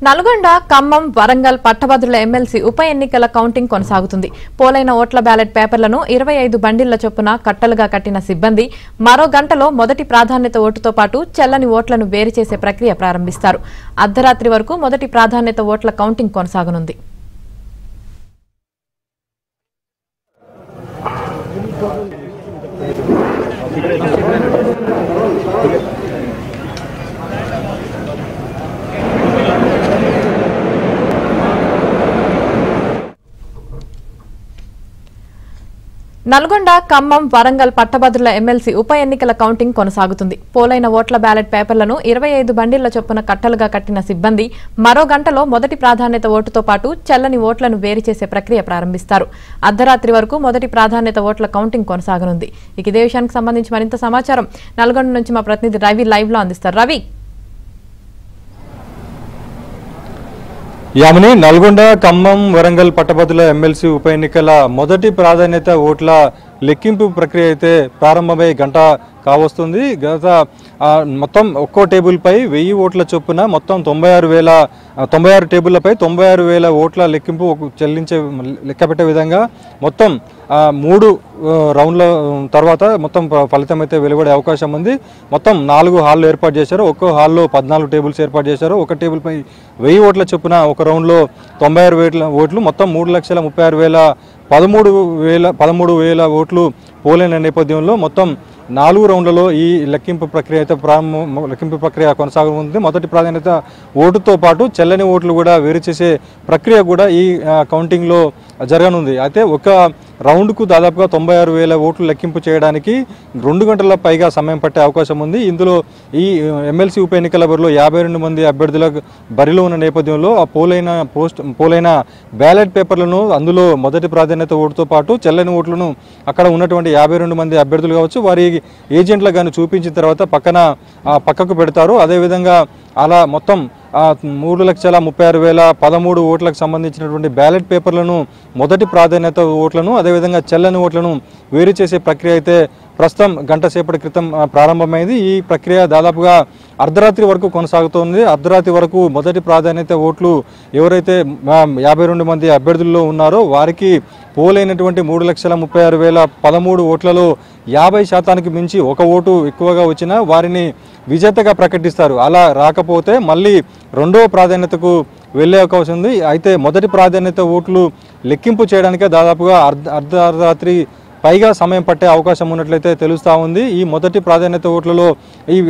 నల్గొండ, ఖమ్మం, వరంగల్ పట్టభద్రుల ఎమ్మెల్సీ ఉప ఎన్నికల కౌంటింగ్ కొనసాగుతుంది. పోలైన ఓట్ల బ్యాలెట్ పేపర్లను 25 బండిళ్ల చొప్పున కట్టలుగా కట్టిన సిబ్బంది మరో గంటలో మొదటి ప్రాధాన్యత ఓటుతో పాటు చెల్లని ఓట్లను వేరు చేసే ప్రక్రియ ప్రారంభిస్తారు. అర్ధరాత్రి వరకు మొదటి ప్రాధాన్యత ఓట్ల కౌంటింగ్ కొనసాగనుంది. నల్గొండ, ఖమ్మం, వరంగల్ పట్టభద్రుల ఎమ్మెల్సీ ఉప ఎన్నికల కౌంటింగ్ కొనసాగుతుంది. పోలైన ఓట్ల బ్యాలెట్ పేపర్లను 25 బండిళ్ల చొప్పున కట్టలుగా కట్టిన సిబ్బంది మరో గంటలో మొదటి ప్రాధాన్యత ఓటుతో పాటు చెల్లని ఓట్లను వేరు చేసే ప్రక్రియ ప్రారంభిస్తారు. అర్ధరాత్రి వరకు మొదటి ప్రాధాన్యత ఓట్ల కౌంటింగ్ కొనసాగనుంది. ఇదే విషయానికి సంబంధించి మరింత సమాచారం నల్గొండ నుంచి మా ప్రతినిధి రవి లైవ్ లో అందిస్తారు. రవి, యామిని, నల్గొండ, ఖమ్మం, వరంగల్ పట్టభద్రుల ఎమ్మెల్సీ ఉప ఎన్నికల మొదటి ప్రాధాన్యత ఓట్ల లెక్కింపు ప్రక్రియ అయితే ప్రారంభమై గంట కావస్తుంది. గత మొత్తం ఒక్కో టేబుల్పై 1000 ఓట్ల చొప్పున మొత్తం 96 టేబుళ్లపై 96,000 ఓట్ల లెక్కింపు లెక్కపెట్టే విధంగా మొత్తం 3 రౌండ్ల తర్వాత మొత్తం ఫలితం అయితే వెలువడే అవకాశం ఉంది. మొత్తం 4 హాళ్ళు ఏర్పాటు చేశారు. ఒక్కో హాల్లో 14 టేబుల్స్ ఏర్పాటు చేశారు. ఒక టేబుల్పై 1000 ఓట్ల చొప్పున ఒక రౌండ్లో 96,000 ఓట్లు, మొత్తం 3,36,000 ఓట్లు పోలైన నేపథ్యంలో మొత్తం 4 రౌండ్లలో ఈ లెక్కింపు ప్రక్రియ కొనసాగుతుంది. మొదటి ప్రాధాన్యత ఓటుతో పాటు చెల్లని ఓట్లు కూడా వేరు చేసే ప్రక్రియ కూడా ఈ కౌంటింగ్లో జరగనుంది. అయితే ఒక రౌండ్కు దాదాపుగా 96,000 ఓట్లు లెక్కింపు చేయడానికి 2 గంటల పైగా సమయం పట్టే అవకాశం ఉంది. ఇందులో ఈ ఎమ్మెల్సీ ఉప ఎన్నికల బరిలో 52 మంది అభ్యర్థుల బరిలో ఉన్న నేపథ్యంలో ఆ పోలైన బ్యాలెట్ పేపర్లను అందులో మొదటి ప్రాధాన్యత ఓటుతో పాటు చెల్లని ఓట్లను అక్కడ ఉన్నటువంటి 52 మంది అభ్యర్థులు కావచ్చు వారి ఏజెంట్లకు కానీ చూపించిన తర్వాత పక్కకు పెడతారు. అదేవిధంగా అలా మొత్తం 3,36,013 ఓట్లకు సంబంధించినటువంటి బ్యాలెట్ పేపర్లను మొదటి ప్రాధాన్యత ఓట్లను అదేవిధంగా చెల్లని ఓట్లను వేరు చేసే ప్రక్రియ అయితే ప్రస్తుతం గంట సేపటి క్రితం ప్రారంభమైంది. ఈ ప్రక్రియ దాదాపుగా అర్ధరాత్రి వరకు కొనసాగుతోంది. అర్ధరాత్రి వరకు మొదటి ప్రాధాన్యత ఓట్లు ఎవరైతే 52 మంది అభ్యర్థుల్లో ఉన్నారో వారికి పోలైనటువంటి 3,36,013 ఓట్లలో 50% మించి ఒక ఓటు ఎక్కువగా వచ్చినా వారిని విజేతగా ప్రకటిస్తారు. అలా రాకపోతే మళ్ళీ రెండవ ప్రాధాన్యతకు వెళ్లే అవకాశం ఉంది. అయితే మొదటి ప్రాధాన్యత ఓట్లు లెక్కింపు చేయడానికే దాదాపుగా అర్ధరాత్రి పైగా సమయం పట్టే అవకాశం ఉన్నట్లయితే తెలుస్తూ ఉంది. ఈ మొదటి ప్రాధాన్యత ఓట్లలో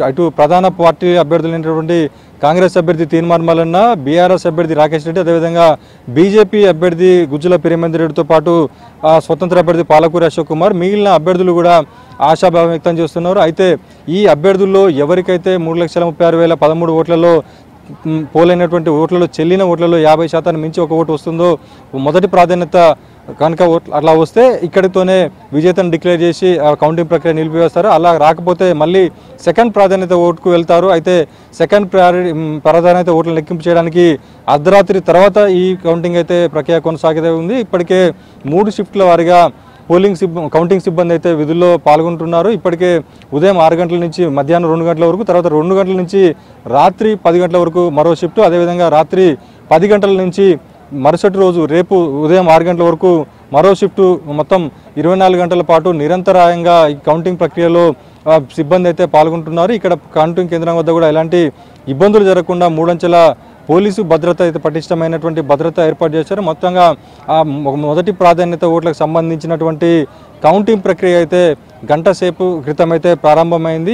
అటు ప్రధాన పార్టీ అభ్యర్థులైనటువంటి కాంగ్రెస్ అభ్యర్థి తీన్మార్ మల్లన్న, బీఆర్ఎస్ అభ్యర్థి రాకేష్ రెడ్డి, అదేవిధంగా బీజేపీ అభ్యర్థి గుజ్జుల పిరేమేందర్ రెడ్డితో పాటు స్వతంత్ర అభ్యర్థి పాలకూరి అశోక్ కుమార్, మిగిలిన అభ్యర్థులు కూడా ఆశాభావం వ్యక్తం చేస్తున్నారు. అయితే ఈ అభ్యర్థుల్లో ఎవరికైతే 3,36,013 ఓట్లలో పోలైనటువంటి ఓట్లలో చెల్లిన ఓట్లలో 50% మించి ఒక ఓటు వస్తుందో మొదటి ప్రాధాన్యత కనుక అట్లా వస్తే ఇక్కడితోనే విజేతను డిక్లేర్ చేసి కౌంటింగ్ ప్రక్రియ నిలిపివేస్తారు. అలా రాకపోతే మళ్ళీ సెకండ్ ప్రాధాన్యత ఓటుకు వెళ్తారు. అయితే సెకండ్ ప్రాధాన్యత ఓట్లను లెక్కింపు చేయడానికి అర్ధరాత్రి తర్వాత ఈ కౌంటింగ్ అయితే ప్రక్రియ కొనసాగుతూ ఉంది. ఇప్పటికే 3 షిఫ్ట్ల వారీగా కౌంటింగ్ సిబ్బంది అయితే విధుల్లో పాల్గొంటున్నారు. ఇప్పటికే ఉదయం 6 గంటల నుంచి మధ్యాహ్నం 2 గంటల వరకు, తర్వాత 2 గంటల నుంచి రాత్రి 10 గంటల వరకు మరో షిఫ్ట్, అదేవిధంగా రాత్రి 10 గంటల నుంచి మరుసటి రోజు రేపు ఉదయం 6 గంటల వరకు మరో షిఫ్ట్, మొత్తం 24 గంటల పాటు నిరంతరాయంగా ఈ కౌంటింగ్ ప్రక్రియలో సిబ్బంది అయితే పాల్గొంటున్నారు. ఇక్కడ కౌంటింగ్ కేంద్రం వద్ద కూడా ఎలాంటి ఇబ్బందులు జరగకుండా 3 అంచెల పోలీసు భద్రత అయితే పటిష్టమైనటువంటి భద్రత ఏర్పాటు చేశారు. మొత్తంగా మొదటి ప్రాధాన్యత ఓట్లకు సంబంధించినటువంటి కౌంటింగ్ ప్రక్రియ అయితే గంట సేపు క్రితం అయితే ప్రారంభమైంది.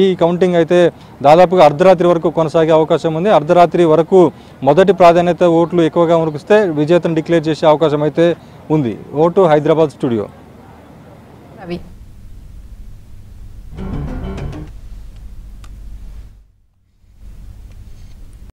ఈ కౌంటింగ్ అయితే దాదాపుగా అర్ధరాత్రి వరకు కొనసాగే అవకాశం ఉంది. అర్ధరాత్రి వరకు మొదటి ప్రాధాన్యత ఓట్లు ఎక్కువగా ఉనికిస్తే విజేతను డిక్లేర్ చేసే అవకాశం అయితే ఉంది. Vote Hyderabad studio.